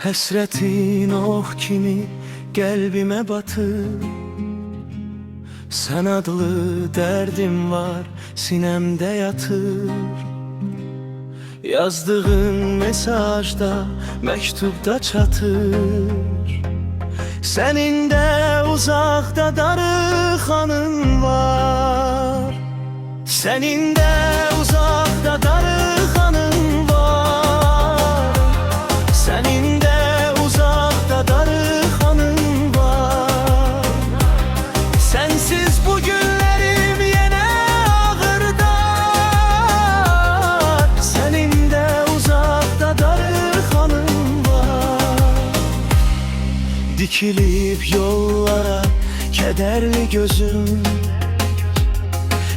Həsrətin ox kimi qəlbimə batır. Sən adlı dərdim var sinəmdə yatır. Yazdığın mesajda, məktubda çatır. Sənin də uzaqda darıxanın var. Sənin də uzaqda darıxanın var. Sənin də uzaqda darıxanın var. Sənsiz bu günlərim yenə ağırdar. Sənin də uzaqda darıxanın var. Dikilib yollara kədərli gözüm,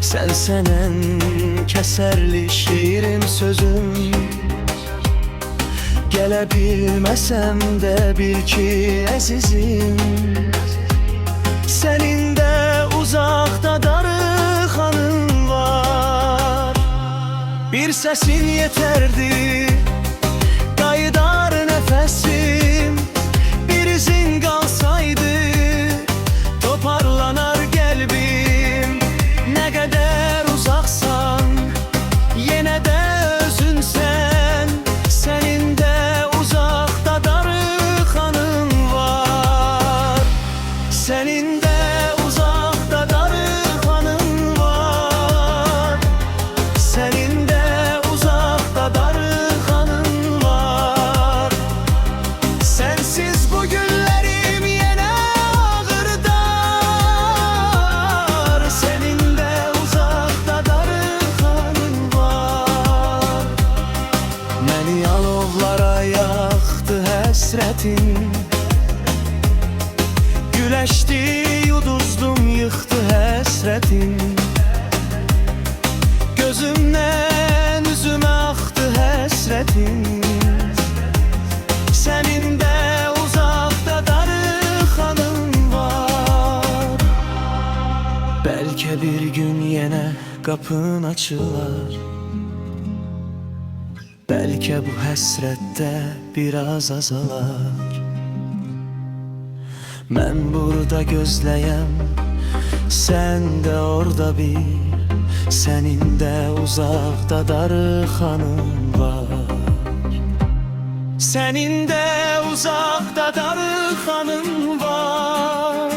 Sən kəsərli şeirim sözüm. Gələ bilməsəm də bil ki əzizim, sənin də uzaqda darıxanın var. Bir səsin yetərdi, qaydar nəfəsim. Bir izin qalsaydı, toparlanar qəlbim. Nə qədər uzaqsan, yenə də özünsən. Sənin də uzaqda darıxanın var. Sənin də uzaqda darıxanın var. Sənin də uzaqda darıxanın var. Sənsiz bu günlərim yenə ağırdar. Sənin də uzaqda darıxanın var. Məni alovlara yaxdı həsrətin. Güləşdi, uduzdum, yıxdı həsrətin. Gözümdən üzümə axdı həsrətin. Sənin də uzaqda darıxanın var. Bəlkə bir gün yenə qapın açılar. Bəlkə bu həsrətdə biraz azalar. Mən burada gözləyəm, sən də orada bil. Sənin də uzaqda darıxanın var. Sənin də uzaqda darıxanın var.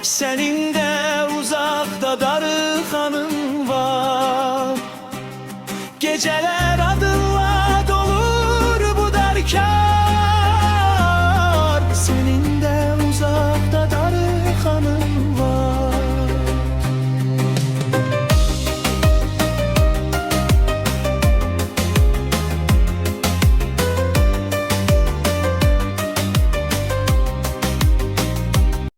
Sənin də uzaqda darıxanın var. Gecələr adınla dolur bu dərkar.